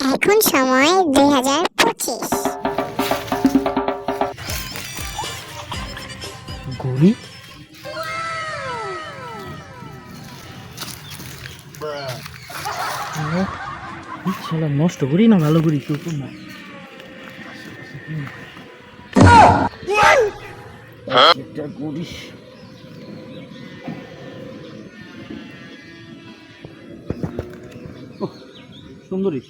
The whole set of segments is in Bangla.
এখন সময় 2025। ঘড়ি শালা নষ্ট করি না ভালো করি কেউ তো না করিস সুন্দরী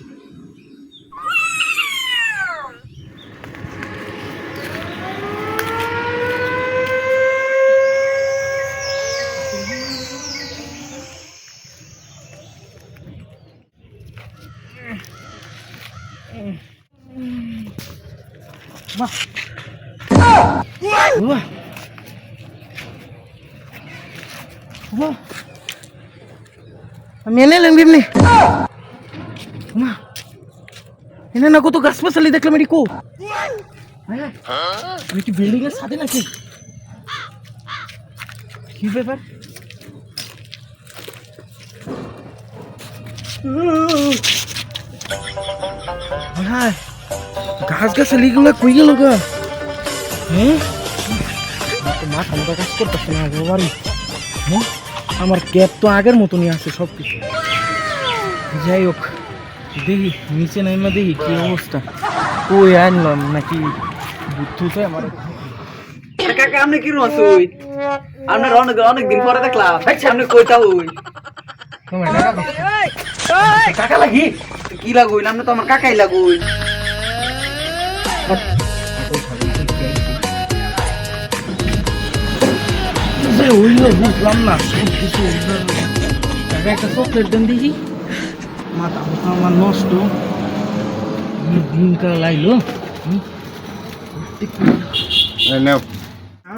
মা বাবা বাবা আমি এনে এলাম কেমনি মা এনে না কত গাছ পাশালি দেখলাম এটি কো আমি কি বিল্ডিং এর সাথে নাকি কি ব্যাপার হ্যাঁ ঘাস গাছালি গুলো কই গেল গা হ্যাঁ মাথা মতো কাজ করতেছে না বাড়ি হ্যাঁ আমার ক্যাব তো আগের মতনই আছে সব কিছু যাই হোক দেখি নিচে নাইমা দেখি কি অবস্থা কই আনলাম নাকি বুদ্ধুতে আমার কাকা আপনি কি রোজ হই আপনার অনেক দিন পরে দেখলাম সামনে কইতা হই টাকা লাগি কি লাগুই আপনি তো আমার কাকাই লাগুই বুঝলাম না সব কিছু টাকা একটা চকলেট দেন দেখি মাথা মাথা আমার নষ্ট দিনকাল লাইলো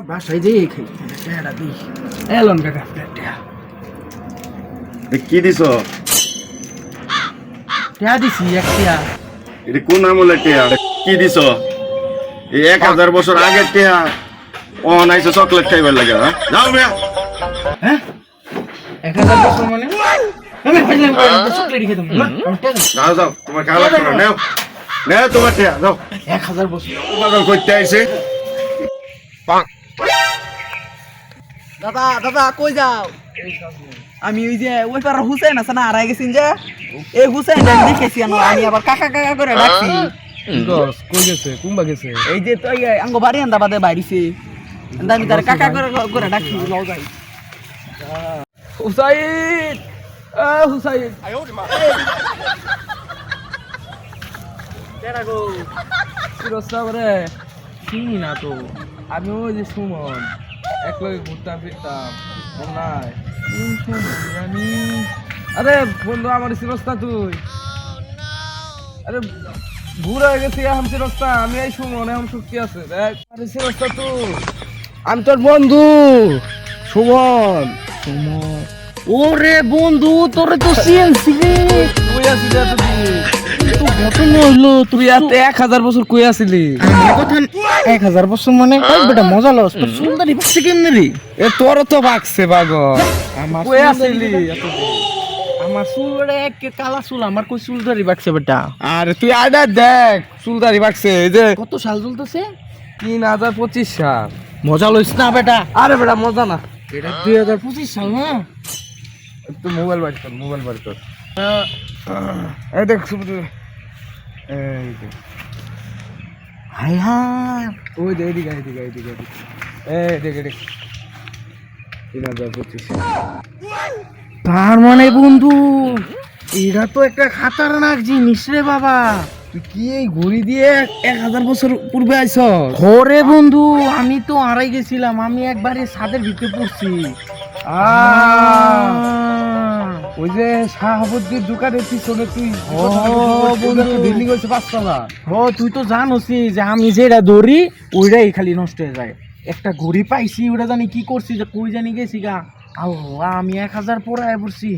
বাসায় যে খাই দিই এলন কাকা কি দিছ টেয়া দিছি একটা এটা কোন আমলের টেয়া কি দিছ এই 1000 বছর আগের টেয়া ও নাইছে চকলেট খাইবার লাগে হ্যাঁ যাও মিয়া হ্যাঁ 1000 বছর মানে আমি ভাবলাম চকলেট খেতাম যাও যাও তোমার খাওয়া লাগবে না নেও নেও তোমার টেয়া যাও 1000 বছর পাগল করতে আইছে দাদা দাদা কই যাও আমি ওই যে ওই পাড়ার হুসেন আছে না হারাই গেছেন যে এই হুসেন দেখেছি আমি আবার কাকা কাকা করে ডাকছি কই গেছে কুম্বা গেছে এই যে তো আঙ্গ বাড়ি আন্দাবাদে বাইরিছে আমি তার কাকা করে করে ডাকছি যাও যাই হুসাইন হুসাইন কেডা গো কি রস্তা করে চিনি না তো আমি ওই যে সুমন একলগে ঘুরতাম ফিরতাম নাই আমি আরে বন্ধু আমার সিরস্তা তুই আরে ভুল হয়ে গেছি এখন সিরস্তা আমি এই সুমন এখন শক্তি আছে দেখ আরে সিরস্তা তুই আমি তোর বন্ধু সুমন সুমন ওরে বন্ধু তোরে তো সিএনসি তুই আসিলি এতদিন তো ঘটনা হইলো তুই এত 1000 বছর কই আসিলি কথা 1000 বছর মানে বেটা মজা লস তোর সুন্দরী বাচ্চা কেমনে রে এ তোর তো বাকছে বাগো আমার কই আসিলি এতদিন আমার চুলরে এক কালা চুল আমার কই চুলদারি বাকছে বেটা আরে তুই আইডা দেখ চুলদারি বাকছে এই যে কত সাল চলতেছে 3025 সাল মজা লইছ না বেটা আরে বেটা মজা না এটা 2025 সাল না একটু মোবাইল বার কর এই দেখ সুবুদু এই দেখ হাই হাই ওই দে এদিকে এই দেখ 3025 তার মানে বন্ধু এটা তো একটা খাতারনাক জিনিস রে বাবা তুই কি এই ঘড়ি দিয়ে 1000 বছর পূর্বে আইছ ঘরে বন্ধু আমি তো হারাই গেছিলাম আমি একবারে ছাদের ভিতরে পড়ছি ওই যে শাহাবুদ্দির দোকানের পিছনে তুই বিল্ডিং হয়েছে 5 তলা তুই তো জানোসি যে আমি যেটা ধরি ওইটাই খালি নষ্ট হয়ে যায় একটা ঘড়ি পাইছি ওটা জানি কি করছি যে কই জানি গেছি গা আল্লাহ আমি 1000 পরে পড়ছি